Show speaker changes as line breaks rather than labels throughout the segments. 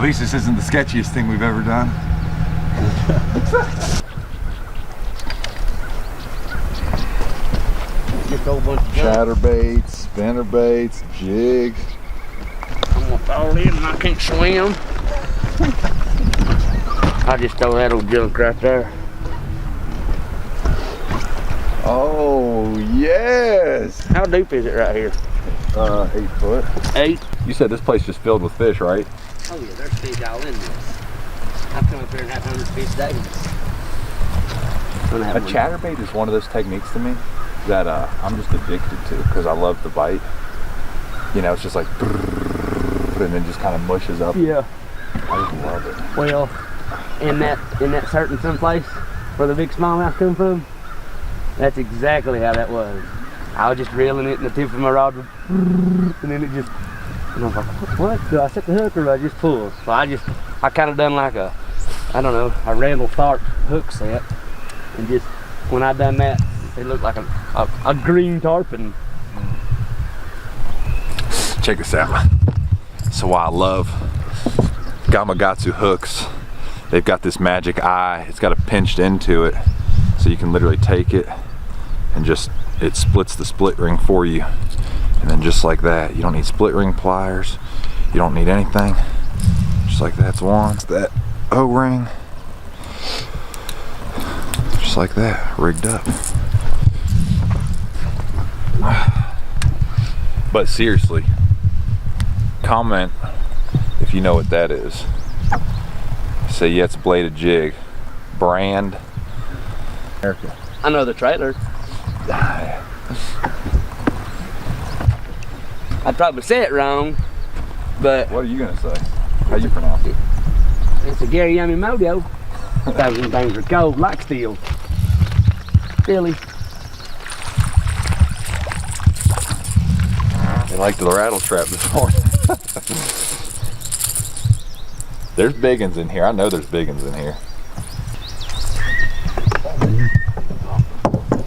least this isn't the sketchiest thing we've ever done.
Just a whole bunch of
Chatterbaits, spinnerbaits, jigs.
I'm gonna fall in and I can't swim. I just throw that old junk right there.
Oh, yes!
How deep is it right here?
8 foot.
8?
You said this place just filled with fish, right?
Oh yeah, there's fish all in this. I've come up here and had 100 fish days.
A chatterbait is one of those techniques to me that I'm just addicted to because I love the bite. You know, it's just like, and then just kind of mushes up.
Yeah.
I just love it.
Well, in that certain someplace where the big smallmouth come from, that's exactly how that was. I was just reeling it in the tip of my rod, and then it just, and I was like, what? Do I set the hook or do I just pull? So I kind of done like a, I don't know, a Randall Tharp hook set, and just, when I done that, it looked like a green tarpon.
Check this out. So I love Gamakatsu hooks. They've got this magic eye. It's got a pinched into it, so you can literally take it and just, it splits the split ring for you. And then just like that, you don't need split ring pliers. You don't need anything. Just like that's one. That O-ring. Just like that, rigged up. But seriously, comment if you know what that is. Say, yeah, it's a bladed jig. Brand. America.
I know the trailer. I'd probably say it wrong, but
What are you gonna say? How you pronounce it?
it's a Gary Yummy Mojo. Those things are cold like steel. Silly.
They like the rattle trap this morning. There's big ones in here. I know there's big ones in here.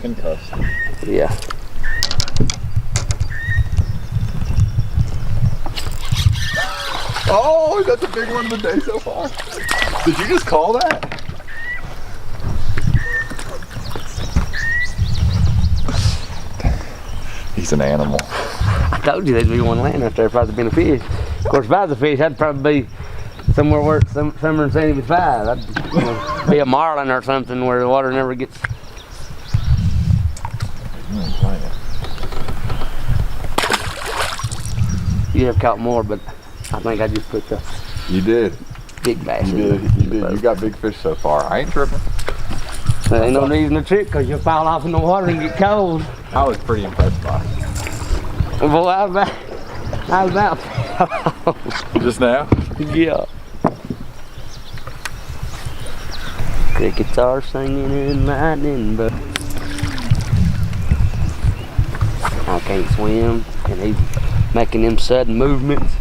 Concussed.
Yeah.
Oh, that's a big one of the day so far. Did you just call that? He's an animal.
I told you there'd be one laying out there if I'd been a fish. Of course, if I was a fish, I'd probably be somewhere where it's summer and 75. I'd be a marlin or something where the water never gets. You have caught more, but I think I just put the
You did.
big bass
You
in
did. You did. You got big fish so far. I ain't tripping.
There ain't no reason to trick because you'll fall off in the water and get cold.
I was pretty impressed by it.
Boy, I was about.
Just now?
Yeah. Crickets are singing and lightning, but I can't swim, and he's making them sudden movements.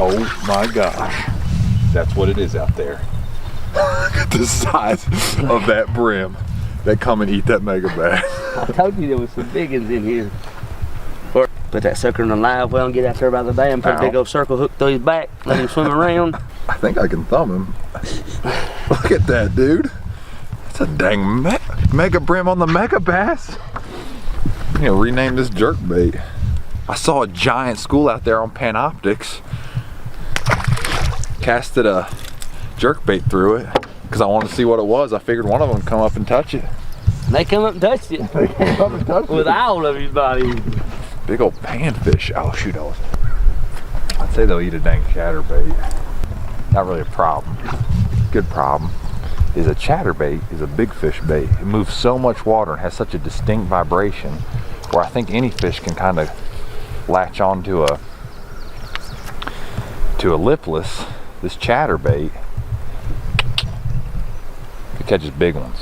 Oh my gosh. That's what it is out there. Look at the size of that brim. They come and eat that mega bass.
I told you there was some big ones in here. Or put that sucker in a live well and get out there by the dam, put a big old circle hook through his back, let him swim around.
I think I can thumb him. Look at that, dude. It's a dang mega brim on the mega bass. I'm gonna rename this jerkbait. I saw a giant school out there on Panoptics. Casted a jerkbait through it because I wanted to see what it was. I figured one of them would come up and touch it.
They come up and touched it.
They came up and touched
With
it.
all of his body.
Big old panfish. Oh shoot, I'd say they'll eat a dang chatterbait. Not really a problem. Good problem is a chatterbait is a big fish bait. It moves so much water and has such a distinct vibration where I think any fish can kind of latch on to a lipless. This chatterbait, it catches big ones.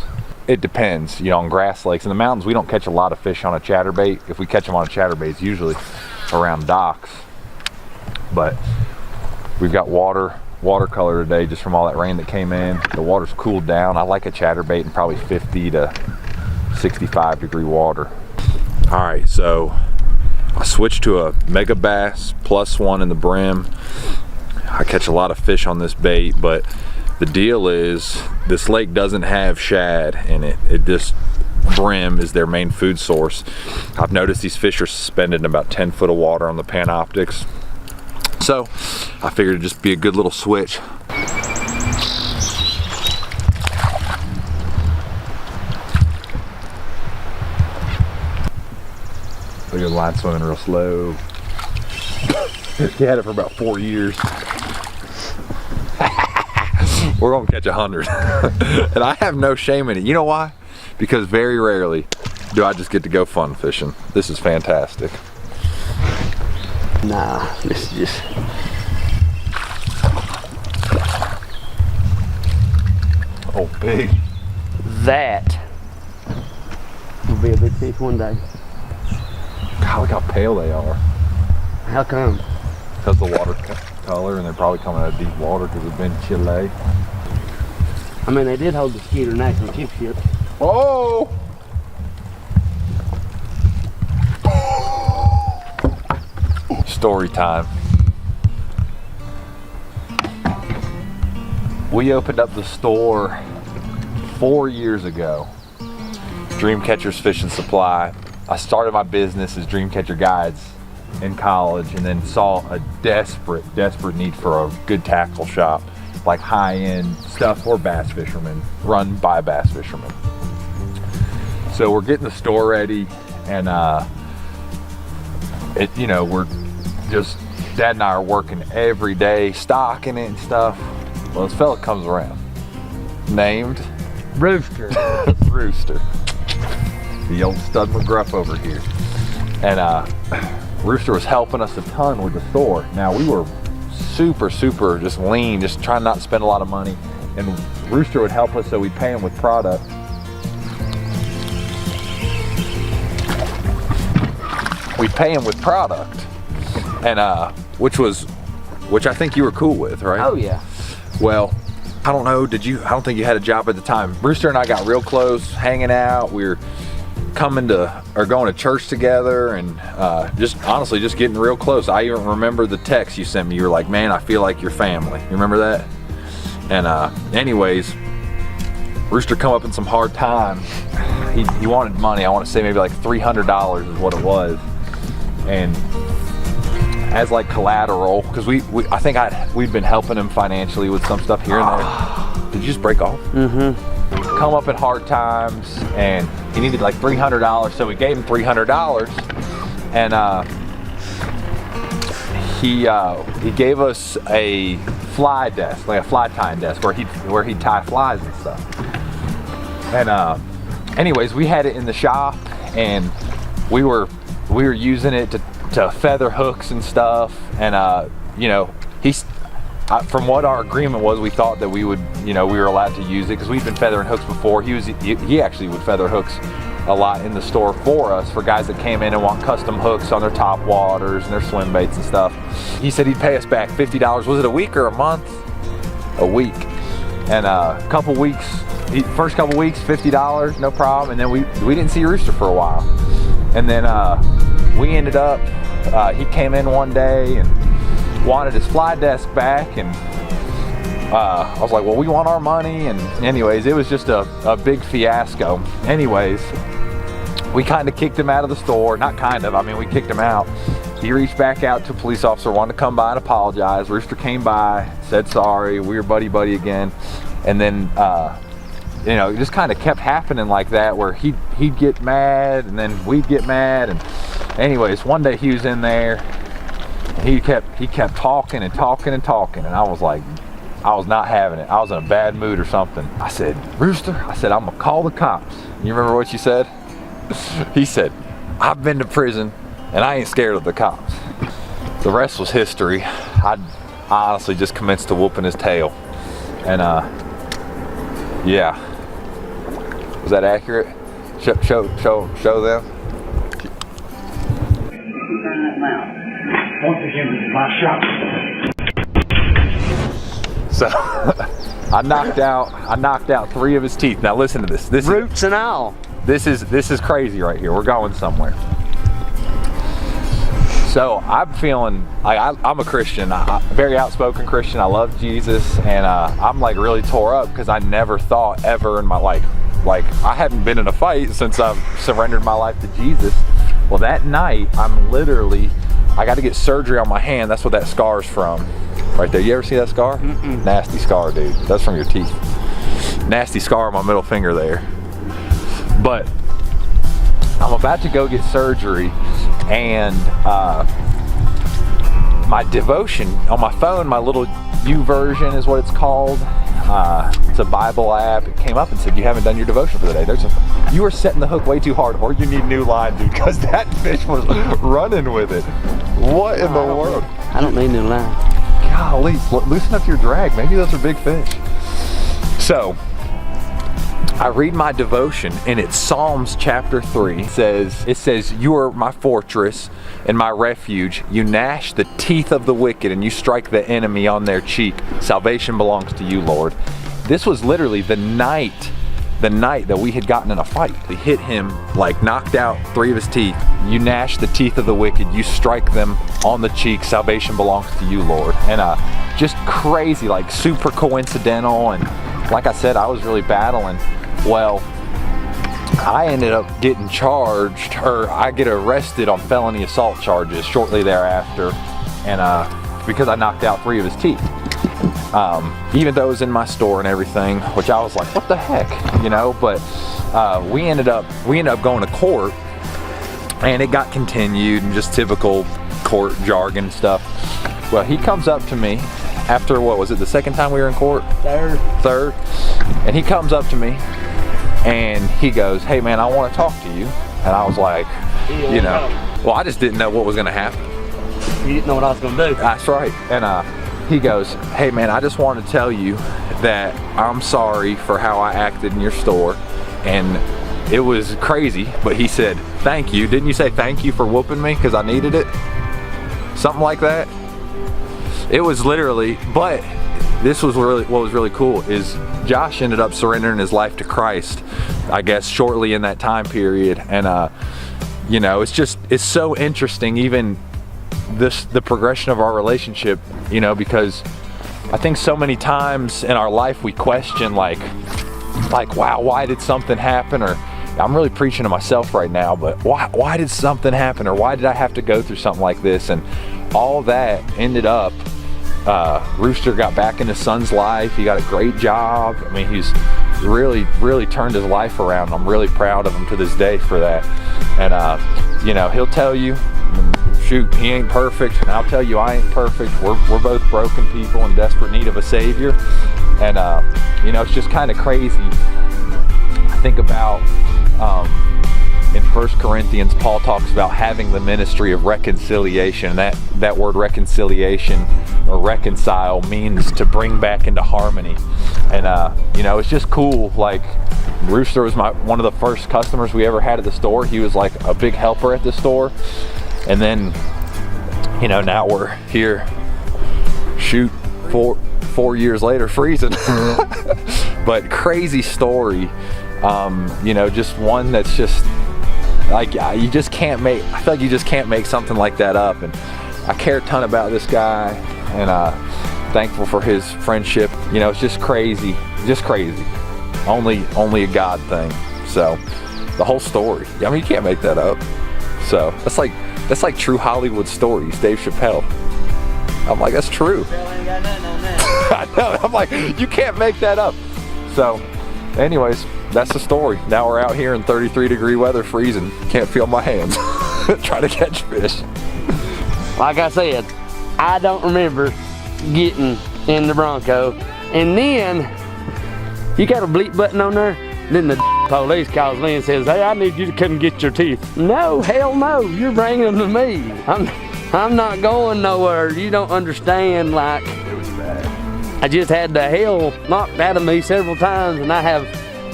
It depends, you know, on grass lakes. In the mountains, we don't catch a lot of fish on a chatterbait. If we catch them on a chatterbait, it's usually around docks. But we've got water watercolor today just from all that rain that came in. The water's cooled down. I like a chatterbait in probably 50 to 65 degree water. All right, so I switched to a Mega Bass +1 in the brim. I catch a lot of fish on this bait, but the deal is this lake doesn't have shad in it. This brim is their main food source. I've noticed these fish are suspended in about 10 foot of water on the Panoptics. So I figured it'd just be a good little switch. Look at the line swimming real slow. He had it for about 4 years. We're gonna catch 100. And I have no shame in it. You know why? Because very rarely do I just get to go fun fishing. This is fantastic.
Nah, this is just...
Oh, big.
That will be a big fish one day.
God, look how pale they are.
How come?
Because the water color, and they're probably coming out of deep water because it's been Chile.
I mean, they did hold the Skeeter National Championship.
Oh! Story time. We opened up the store 4 years ago. Dreamcatcher's Fish and Supply. I started my business as Dreamcatcher Guides in college, and then saw a desperate need for a good tackle shop, like high-end stuff for bass fishermen, run by bass fishermen. So we're getting the store ready, and we're just, Dad and I are working every day, stocking it and stuff. Well, this fella comes around, named
Rooster.
Rooster, the old stud McGruff over here, and Rooster was helping us a ton with the store. Now we were super just lean, just trying not to spend a lot of money, and Rooster would help us, so we'd pay him with product. We'd pay him with product, and which I think you were cool with, right?
Oh yeah.
Well, I don't know, I don't think you had a job at the time. Rooster and I got real close, hanging out. We were going to church together, and honestly just getting real close. I even remember the text you sent me. You were like, man, I feel like your family. You remember that? And anyways, Rooster come up in some hard times. He wanted money. I want to say maybe like $300 is what it was. And as like collateral, because I think we'd been helping him financially with some stuff here and there. Did you just break off? Mm-hmm. Come up in hard times, and he needed like $300, so we gave him $300, and he gave us a fly desk, like a fly tying desk, where he'd tie flies and stuff. And anyways, we had it in the shop, and we were using it to feather hooks and stuff, and from what our agreement was, we thought that we were allowed to use it because we'd been feathering hooks before. He actually would feather hooks a lot in the store for us, for guys that came in and want custom hooks on their top waters and their swim baits and stuff. He said he'd pay us back $50. Was it a week or a month? A week. And first couple weeks, $50, no problem. And then we didn't see Rooster for a while. And then we ended up, he came in one day and wanted his fly desk back, and I was like, well, we want our money. And anyways, it was just a big fiasco. Anyways, we kind of kicked him out of the store. Not kind of, I mean, we kicked him out. He reached back out to a police officer, wanted to come by and apologize. Rooster came by, said sorry, we were buddy again. And then it just kind of kept happening like that, where he'd get mad, and then we'd get mad. And anyways, one day he was in there, and he kept talking, and I was like, I was not having it. I was in a bad mood or something. I said, Rooster, I'm gonna call the cops. You remember what you said? He said, I've been to prison and I ain't scared of the cops. The rest was history. I honestly just commenced to whooping his tail. And yeah. Was that accurate? Show them.
Once again, this is my shop.
So I knocked out 3 of his teeth. Now listen to this. This
Roots and all.
This is crazy right here. We're going somewhere. So I'm feeling like I'm a Christian, very outspoken Christian. I love Jesus, and I'm like really tore up because I never thought ever in my life, like I hadn't been in a fight since I've surrendered my life to Jesus. Well, that night I got to get surgery on my hand. That's what that scar's from, right there. You ever see that scar?
Mm-mm.
Nasty scar, dude. That's from your teeth. Nasty scar on my middle finger there. But I'm about to go get surgery, and my devotion on my phone, my little YouVersion is what it's called. It's a Bible app. It came up and said, you haven't done your devotion for the day. You were setting the hook way too hard, or you need new line, dude, because that fish was running with it. What in the world?
I don't need new line.
Golly, loosen up your drag. Maybe those are big fish. So I read my devotion, and it's Psalms chapter 3. It says, you are my fortress and my refuge. You gnash the teeth of the wicked, and you strike the enemy on their cheek. Salvation belongs to you, Lord. This was literally the night that we had gotten in a fight. We hit him, like knocked out 3 of his teeth. You gnash the teeth of the wicked. You strike them on the cheek. Salvation belongs to you, Lord. And just crazy, like super coincidental. And like I said, I was really battling. Well, I ended up getting charged, or I get arrested on felony assault charges shortly thereafter, and because I knocked out 3 of his teeth. Even though it was in my store and everything, which I was like, what the heck, you know? But we ended up going to court, and it got continued, and just typical court jargon stuff. Well, he comes up to me after, what was it, the second time we were in court? Third. And he comes up to me, and he goes, hey man, I want to talk to you. And I was like, you know, well, I just didn't know what was going to happen.
You didn't know what I was going to do.
That's right. And he goes, hey man, I just want to tell you that I'm sorry for how I acted in your store. And it was crazy, but he said, thank you. Didn't you say thank you for whooping me because I needed it? Something like that. It was literally, but this was really, what was really cool is Josh ended up surrendering his life to Christ, I guess, shortly in that time period. And, you know, it's so interesting, even the progression of our relationship, you know, because I think so many times in our life we question like, wow, why did something happen? Or I'm really preaching to myself right now, but why did something happen? Or why did I have to go through something like this? And all that ended up, Rooster got back in his son's life. He got a great job. I mean, he's really turned his life around. I'm really proud of him to this day for that. And you know, he'll tell you, shoot, he ain't perfect, and I'll tell you I ain't perfect. We're both broken people in desperate need of a savior. And you know, it's just kind of crazy. I think about in 1 Corinthians, Paul talks about having the ministry of reconciliation. That word reconciliation or reconcile means to bring back into harmony. And you know, it's just cool. Like, Rooster was one of the first customers we ever had at the store. He was like a big helper at the store. And then, you know, now we're here, shoot, four years later, freezing. But crazy story. You know, just one that's just like, you just can't make, I feel like you just can't make something like that up. And I care a ton about this guy, and thankful for his friendship. You know, it's just crazy, only a God thing. So the whole story, I mean, you can't make that up. So that's like true Hollywood stories, Dave Chappelle. I'm like, that's true. I know, I'm like, you can't make that up. So anyways, that's the story. Now we're out here in 33-degree weather, freezing. Can't feel my hands. Trying to catch fish.
Like I said, I don't remember getting in the Bronco. And then, you got a bleep button on there? Then the police calls me and says, hey, I need you to come get your teeth. No, hell no, you're bringing them to me. I'm not going nowhere. You don't understand, like,
It was bad.
I just had the hell knocked out of me several times, and I have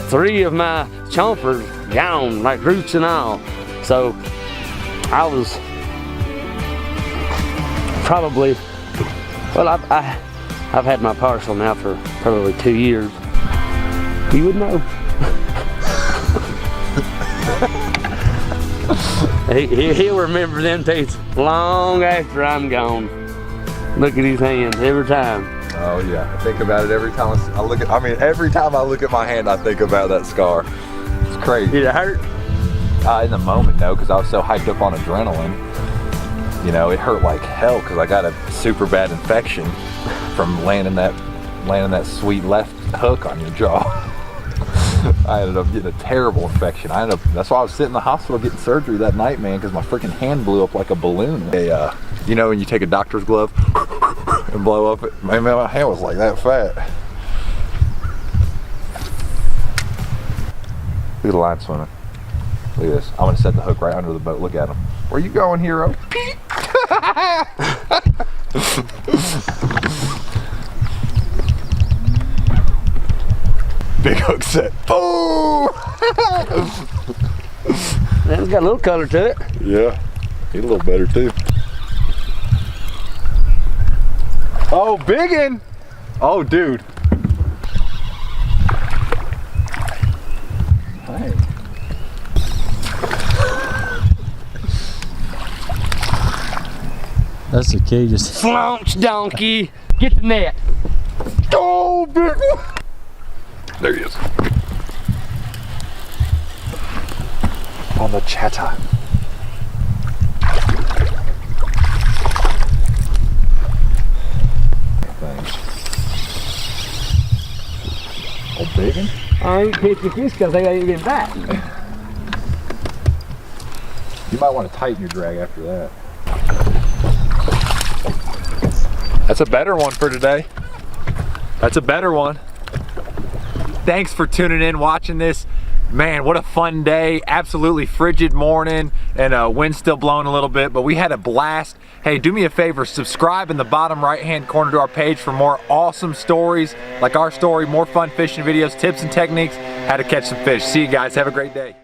3 of my chompers gone, like roots and all. So I was probably, well, I've had my parcel now for probably 2 years. You would know. He'll remember them teeth long after I'm gone. Look at his hand every time.
Oh yeah, I think about it every time I look at. I mean, every time I look at my hand, I think about that scar. It's crazy.
Did it hurt?
In the moment, no, because I was so hyped up on adrenaline. You know, it hurt like hell because I got a super bad infection from landing that sweet left hook on your jaw. I ended up getting a terrible infection. That's why I was sitting in the hospital getting surgery that night, man, because my freaking hand blew up like a balloon. You know, when you take a doctor's glove and blow up it, man, my hand was like that fat. Look at the line swimming. Look at this. I'm gonna set the hook right under the boat. Look at him. Where you going, hero? Big hook set. Boom!
It's got a little color to it.
Yeah, he's a little better too. Oh, biggin! Oh, dude. Hey.
That's the key, just
Flaunch, donkey. Get the net.
Oh, big one. There he is. On the chatter. Oh, biggin?
I ain't catching fish because I ain't getting back.
You might want to tighten your drag after that. That's a better one for today. That's a better one. Thanks for tuning in, watching this. Man, what a fun day. Absolutely frigid morning and wind's still blowing a little bit, but we had a blast. Hey, do me a favor, subscribe in the bottom right-hand corner to our page for more awesome stories like our story, more fun fishing videos, tips and techniques, how to catch some fish. See you guys, have a great day.